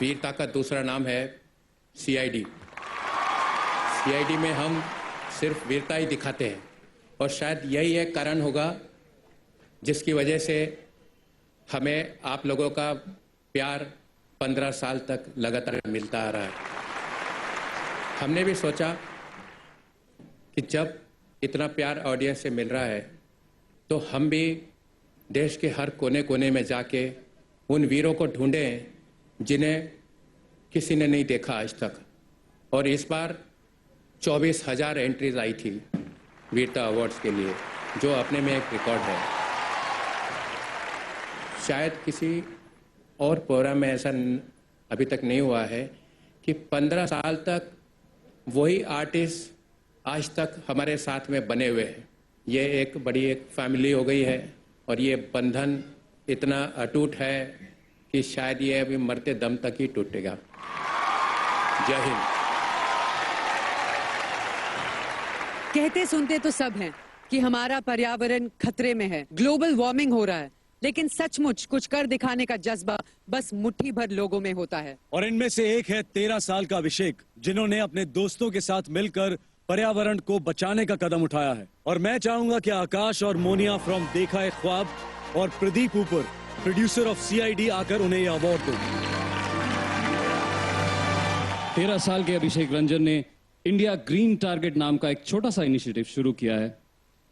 वीरता का दूसरा नाम है सीआईडी। सीआईडी में हम सिर्फ वीरता ही दिखाते हैं और शायद यही एक कारण होगा जिसकी वजह से हमें आप लोगों का प्यार 15 साल तक लगातार मिलता आ रहा है। हमने भी सोचा कि जब इतना प्यार ऑडियंस से मिल रहा है तो हम भी देश के हर कोने कोने में जाके उन वीरों को ढूंढें जिन्हें किसी ने नहीं देखा आज तक। और इस बार 24,000 एंट्रीज आई थी वीरता अवार्ड्स के लिए, जो अपने में एक रिकॉर्ड है। शायद किसी और प्रोग्राम में ऐसा अभी तक नहीं हुआ है कि 15 साल तक वही आर्टिस्ट आज तक हमारे साथ में बने हुए हैं। ये एक बड़ी एक फैमिली हो गई है और ये बंधन इतना अटूट है कि शायद ये अभी मरते दम तक ही टूटेगा। जय हिंद। कहते सुनते तो सब हैं कि हमारा पर्यावरण खतरे में है, ग्लोबल वार्मिंग हो रहा है, लेकिन सचमुच कुछ कर दिखाने का जज्बा बस मुट्ठी भर लोगों में होता है। और इनमें से एक है 13 साल का अभिषेक, जिन्होंने अपने दोस्तों के साथ मिलकर पर्यावरण को बचाने का कदम उठाया है। और मैं चाहूंगा कि आकाश और मोनिया फ्रॉम देखा है ख्वाब और प्रदीप ऊपर, प्रोड्यूसर ऑफ सीआईडी, आकर उन्हें यह अवार्ड दो। 13 साल के अभिषेक रंजन ने इंडिया ग्रीन टारगेट नाम का एक छोटा सा इनिशिएटिव शुरू किया है,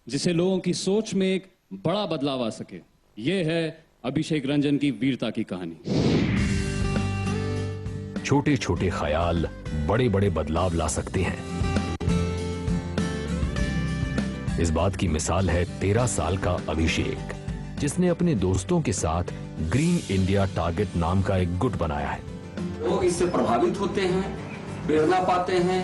जिससे लोगों की सोच में एक बड़ा बदलाव आ सके। ये है अभिषेक रंजन की वीरता की कहानी। छोटे छोटे ख्याल बड़े बड़े बदलाव ला सकते हैं। इस बात की मिसाल है 13 साल का अभिषेक, जिसने अपने दोस्तों के साथ ग्रीन इंडिया टारगेट नाम का एक गुट बनाया है। लोग इससे प्रभावित होते हैं, प्रेरणा पाते हैं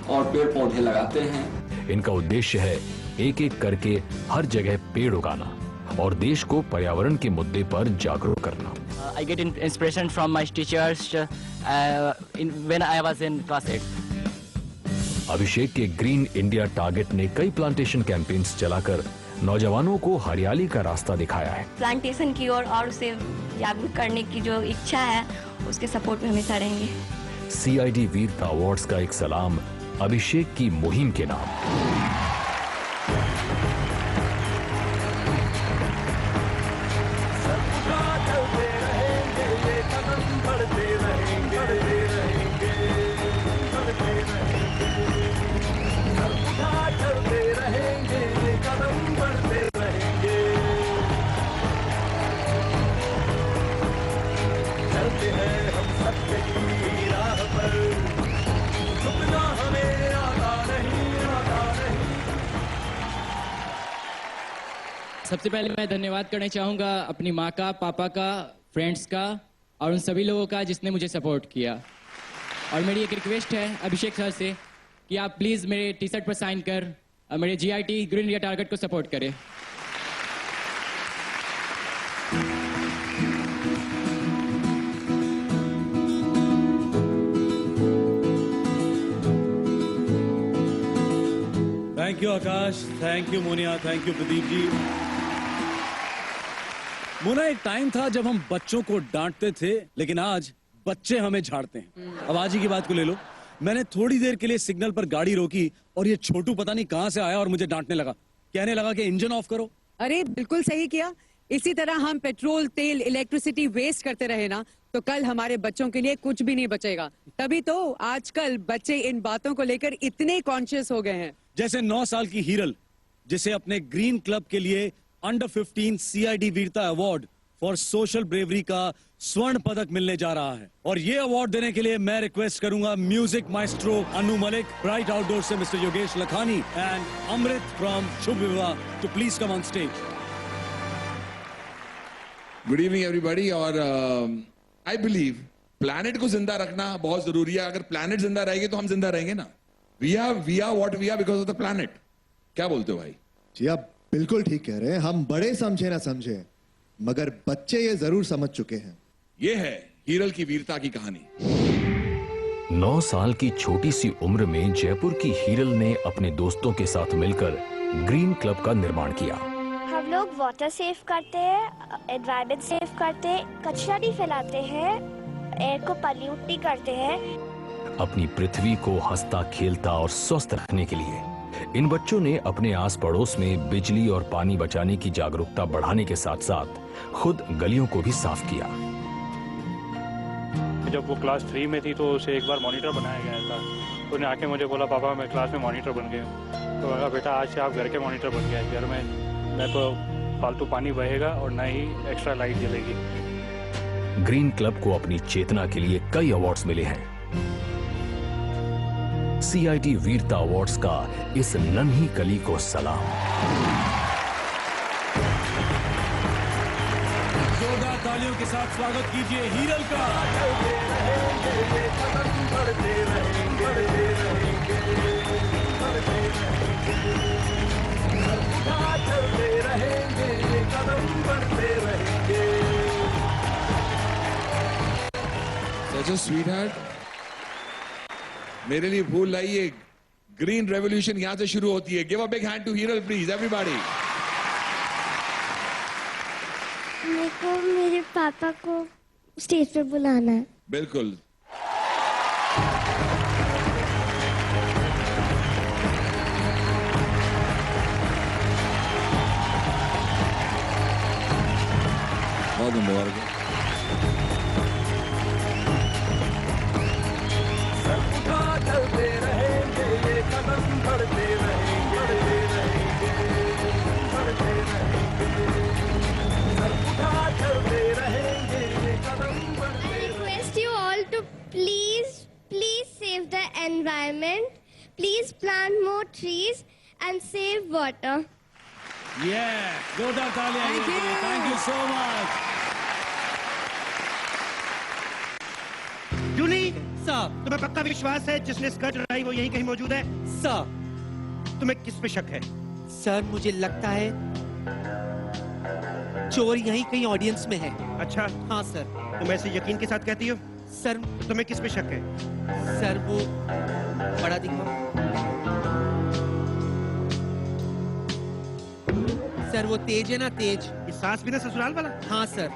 और पेड़ पौधे लगाते हैं। इनका उद्देश्य है एक एक करके हर जगह पेड़ उगाना और देश को पर्यावरण के मुद्दे पर जागरूक करना। I get inspiration from my teachers when I was in class 8. अभिषेक के ग्रीन इंडिया टारगेट ने कई प्लांटेशन कैंपेन्स चलाकर नौजवानों को हरियाली का रास्ता दिखाया है। प्लांटेशन की ओर और उसे जागरूक करने की जो इच्छा है, उसके सपोर्ट में हमेशा रहेंगे। सीआईडी वीरता अवार्ड्स का एक सलाम अभिषेक की मुहिम के नाम। सबसे पहले मैं धन्यवाद करना चाहूँगा अपनी माँ का, पापा का, फ्रेंड्स का और उन सभी लोगों का जिसने मुझे सपोर्ट किया। और मेरी एक रिक्वेस्ट है अभिषेक सर से कि आप प्लीज़ मेरे टी शर्ट पर साइन कर मेरे जीआईटी ग्रीन इंडिया टारगेट को सपोर्ट करें। Thank you Akash, thank you Monia, thank you Pradeep ji. Mona, एक टाइम था जब हम बच्चों को डांटते थे, लेकिन आज बच्चे हमें झाड़ते हैं। अब आज ही की बात को ले लो, मैंने थोड़ी देर के लिए सिग्नल पर गाड़ी रोकी और ये छोटू पता नहीं कहां से आया और मुझे डांटने लगा, कहने लगा कि इंजन ऑफ करो। अरे बिल्कुल सही किया। इसी तरह हम पेट्रोल, तेल, इलेक्ट्रिसिटी वेस्ट करते रहे ना, तो कल हमारे बच्चों के लिए कुछ भी नहीं बचेगा। तभी तो आजकल बच्चे इन बातों को लेकर इतने कॉन्शियस हो गए हैं। जैसे 9 साल की हीरल, जिसे अपने ग्रीन क्लब के लिए अंडर 15 सीआईडी वीरता अवार्ड फॉर सोशल ब्रेवरी का स्वर्ण पदक मिलने जा रहा है। और ये अवार्ड देने के लिए मैं रिक्वेस्ट करूंगा music maestro Anu Malik, Bright Outdoor से mister Yogesh Lakhani and Amrit from Shubh Vivah to please come on stage. Good evening everybody. और आई बिलीव प्लैनेट को जिंदा रखना बहुत जरूरी है। अगर प्लैनेट जिंदा रहेगी तो हम जिंदा रहेंगे ना। We are what we are because of the planet. क्या बोलते हो भाई? जी आप बिल्कुल ठीक कह रहे हैं। हम बड़े समझे ना समझे, मगर बच्चे ये जरूर समझ चुके हैं। ये है हीरल की वीरता की कहानी। 9 साल की छोटी सी उम्र में जयपुर की हीरल ने अपने दोस्तों के साथ मिलकर ग्रीन क्लब का निर्माण किया। हम लोग वाटर सेव करते हैं, एनवायरनमेंट सेव करते हैं, कचरा नहीं फैलाते हैं, एयर को पॉल्यूट नहीं करते हैं। अपनी पृथ्वी को हंसता खेलता और स्वस्थ रखने के लिए इन बच्चों ने अपने आस पड़ोस में बिजली और पानी बचाने की जागरूकता बढ़ाने के साथ साथ खुद गलियों को भी साफ किया। जब वो क्लास 3 में थी तो उसे एक बार मॉनिटर बनाया गया था। उसने आके मुझे बोला, पापा मैं क्लास में मॉनिटर बन गया। तो मैं कहा, बेटा आज से आप घर के मॉनिटर बन गए। घर में न तो फालतू पानी बहेगा और न ही एक्स्ट्रा लाइट जलेगी। ग्रीन क्लब को अपनी चेतना के लिए कई अवार्ड्स मिले हैं। CID वीरता अवार्ड्स का इस नन्ही कली को सलाम। जोरदार तालियों के साथ स्वागत कीजिए हीरल का। Such a sweetheart. मेरे लिए फूल लाइए। ग्रीन रेवोल्यूशन यहां से शुरू होती है। Give a big hand to Hiral please everybody. मेरे को मेरे पापा को स्टेज पे बुलाना है। बिल्कुल। बहुत मुबारक है। चलते रहेंगे, ये कदम बढ़ते रहेंगे, बढ़ते रहेंगे, बढ़ते रहेंगे, सर उठा चलते रहेंगे, ये कदम बढ़ते रहेंगे। I request you all to please save the environment. Please plant more trees and save water. जोरदार तालियां। Thank you so much. Julie sir, तुम्हें पक्का विश्वास है जिसने स्कर्ट उड़ाई वो यहीं कहीं मौजूद है? सर, तुम्हें किस पे शक है? सर मुझे लगता है चोर यहीं कहीं ऑडियंस में है। अच्छा। हाँ सर। तुम ऐसे यकीन के साथ कहती हो? सर तुम्हें किस पे शक है? सर वो बड़ा दिखा। सर वो तेज है ना, तेज। ये सास भी ना ससुराल वाला? हाँ सर।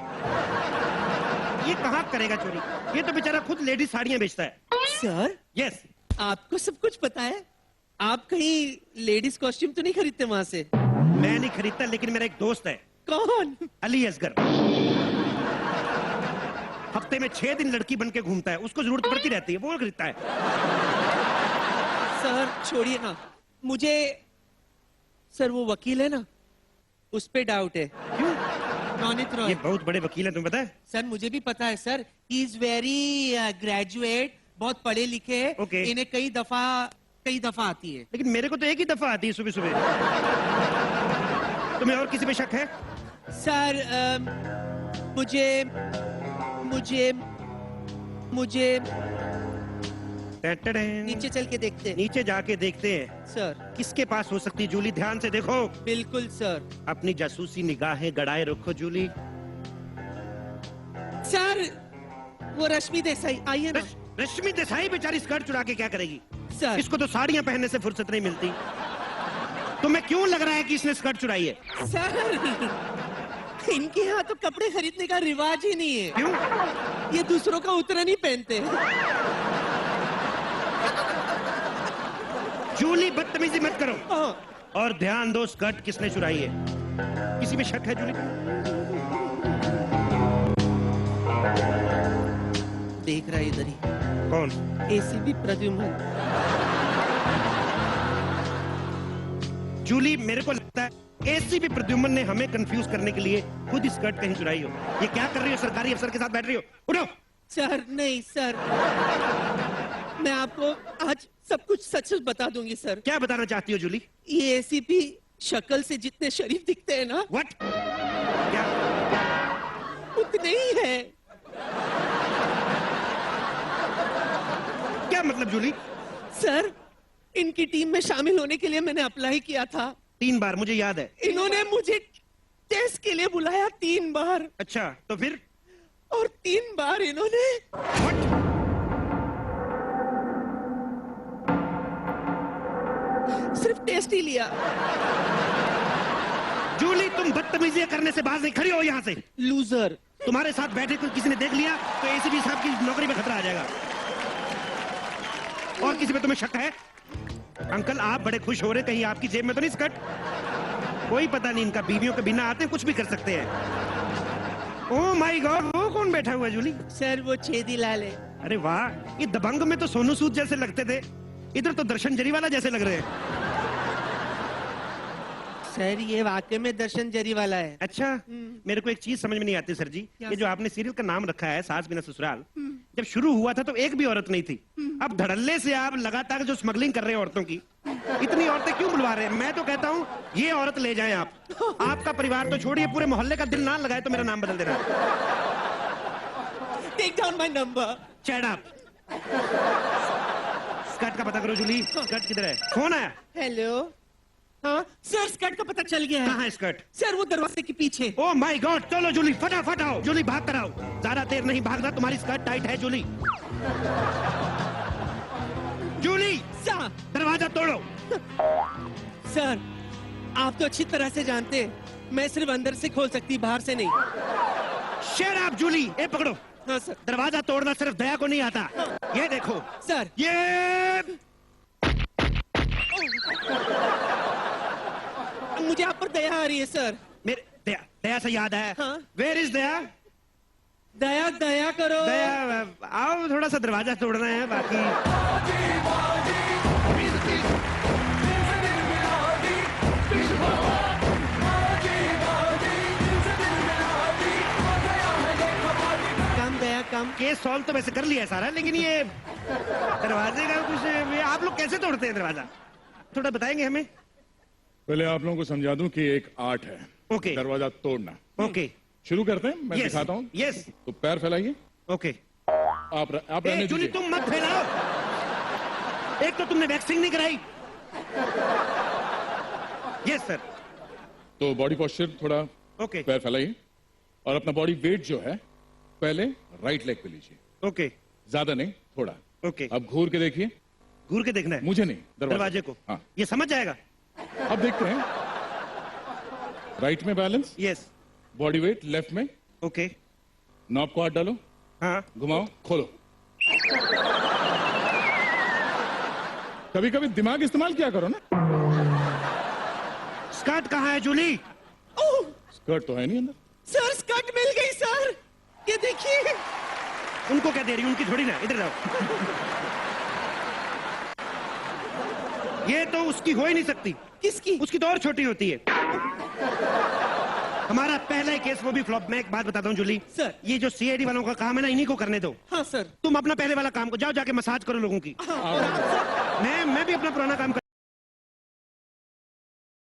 ये कहाँ करेगा चोरी? ये तो बेचारा खुद लेडीज साड़ियाँ बेचता है। सर? यस। आपको सब कुछ पता है? आप कहीं लेडीज कॉस्ट्यूम तो नहीं खरीदते वहाँ से? मैं नहीं खरीदता, लेकिन मेरा एक दोस्त है। कौन? अली असगर। हफ्ते में 6 दिन लड़की बन के घूमता है। उसको जरूरत पड़ती रहती है, वो खरीदता है। सर छोड़िए ना, मुझे सर वो वकील है ना, उस पे डाउट है। क्यों? नॉनित रॉय। ये बहुत बड़े वकील हैं, तुम्हें पता है? सर मुझे भी पता है sir. He is very graduate, बहुत पढ़े लिखे हैं। Okay. इन्हें कई दफा आती है। लेकिन मेरे को तो एक ही दफा आती है सुबह सुबह। तुम्हें और किसी पे शक है? सर मुझे नीचे चल के देखते हैं। नीचे जाके देखते हैं। सर किसके पास हो सकती है जूली? ध्यान से देखो। बिल्कुल सर। अपनी जासूसी निगाहें गड़ाए रखो जूली। सर वो रश्मि देसाई आई है ना। रश्मि देसाई बेचारी स्कर्ट चुरा के क्या करेगी? सर इसको तो साड़ियां पहनने से फुर्सत नहीं मिलती। तुम्हें क्यों लग रहा है कि इसने स्कर्ट चुराई है? सर इनके यहाँ तो कपड़े खरीदने का रिवाज ही नहीं है। क्यों? ये दूसरों का उतरा नहीं पहनते। जूली बदतमीजी मत करो। और ध्यान दो, स्कर्ट किसने चुराई है? किसी में शक है जूली? देख रहा है इधर ही। कौन? ACP प्रद्युम्न। जूली मेरे को लगता है ACP प्रद्युम्न ने हमें कंफ्यूज करने के लिए खुद ही स्कर्ट कहीं चुराई हो। ये क्या कर रही हो? सरकारी अफसर के साथ बैठ रही हो? उठो। सर नहीं सर, मैं आपको आज सब कुछ सच सच बता दूंगी सर। क्या बताना चाहती हो जूली? ये ACP शक्ल से जितने शरीफ दिखते हैं ना, व्हाट? क्या? उतने ही है। क्या मतलब जूली? सर इनकी टीम में शामिल होने के लिए मैंने अप्लाई किया था 3 बार, मुझे याद है। इन्होंने मुझे टेस्ट के लिए बुलाया 3 बार। अच्छा तो फिर? और 3 बार इन्होंने सिर्फ टेस्ट ही लिया। जूली तुम बदतमीजियां करने से बाज नहीं, खड़ी हो यहाँ से। लूजर। तुम्हारे साथ बैठे को किसी ने देख लिया तो एसीपी साहब की नौकरी में खतरा आ जाएगा। और किसी पे तुम्हें शक है? अंकल आप बड़े खुश हो रहे, कहीं आपकी जेब में तो नहीं स्कर्ट? कोई पता नहीं, इनका बीवियों के बिना आते कुछ भी कर सकते हैं। ओह माय गॉड, वो कौन बैठा हुआ है जूली? सर वो छेदी लाल है। अरे वाह, ये दबंग में तो सोनू सूद जैसे लगते थे, इधर तो दर्शन जरीवाला जैसे लग रहे हैं। सर ये वाकई में दर्शन जरीवाला है। अच्छा, मेरे को एक चीज समझ में नहीं आती सर जी, ये जो आपने सीरियल का नाम रखा है सास बिना ससुराल, जब शुरू हुआ था तो एक भी औरत नहीं थी, अब धड़ल्ले से आप लगातार जो स्मगलिंग कर रहे हैं औरतों की, इतनी औरतें क्यों बुलवा रहे हैं? मैं तो कहता हूँ ये औरत ले जाएं आप। आपका परिवार तो छोड़िए, पूरे मोहल्ले का दिल ना लगाए तो मेरा नाम बदल देना। Take down my number. Shut up. Skirt का पता करो जूली, स्कर्ट किधर है? फोन आया। हेलो। हाँ सर, स्कर्ट का पता चल गया है। कहाँ है स्कर्ट? सर वो दरवाजे के पीछे। ओह माय गॉड, चलो जूली फटाफट आओ। जूली भाग कर आओ, ज्यादा देर नहीं भागना, तुम्हारी स्कर्ट टाइट है जूली। जूली सर दरवाजा तोड़ो। सर आप तो अच्छी तरह से जानते हैं मैं सिर्फ अंदर से खोल सकती, बाहर से नहीं। शट अप जूली, ए पकड़ो। हाँ सर। दरवाजा तोड़ना सिर्फ दया को नहीं आता। ये देखो सर, ये मुझे आप पर दया आ रही है सर। मेरे दया से याद है। हाँ? वेयर इज दया? दया दया करो। दया आओ, थोड़ा सा दरवाजा तोड़ना है, बाकी कम दया कम। केस सॉल्व तो वैसे कर लिया है सारा, लेकिन ये दरवाजे का कुछ आप लोग कैसे तोड़ते हैं दरवाजा, थोड़ा बताएंगे हमें? पहले आप लोगों को समझा दूं कि एक आर्ट है। ओके। दरवाजा तोड़ना। ओके, शुरू करते हैं, मैं दिखाता हूँ। यस। तो पैर फैलाइए। ओके। आप रहने जूली दीजिए। तुम मत फैलाओ, एक तो तुमने वैक्सिंग नहीं कराई। Yes sir. तो बॉडी पोस्चर थोड़ा, ओके। पैर फैलाइए और अपना बॉडी वेट जो है पहले राइट लेग पे लीजिए। ओके। ज्यादा नहीं, थोड़ा। ओके। अब घूर के देखिए। घूर के देखना है? मुझे नहीं, दरवाजे को। हाँ, ये समझ जाएगा। अब देखते हैं। राइट में balance. Yes. Body weight left में। ओके। नॉब को हाथ डालो। हाँ। घुमाओ, खोलो। कभी कभी दिमाग इस्तेमाल किया करो ना। स्कर्ट कहाँ है जूली? स्कर्ट तो है नहीं अंदर। सर स्कर्ट मिल गई सर, ये देखिए। उनको क्या दे रही, उनकी थोड़ी ना, इधर आओ। ये तो उसकी हो ही नहीं सकती। किसकी? उसकी तो और छोटी होती है। हमारा पहला ही केस, वो भी फ्लॉप। मैं एक बात बताता हूँ जूली सर, ये जो सीआईडी वालों का काम है ना, इन्हीं को करने दो। हाँ सर। तुम अपना पहले वाला काम को जाओ, जाके मसाज करो लोगों की। हाँ, और आप सर? मैं भी अपना पुराना काम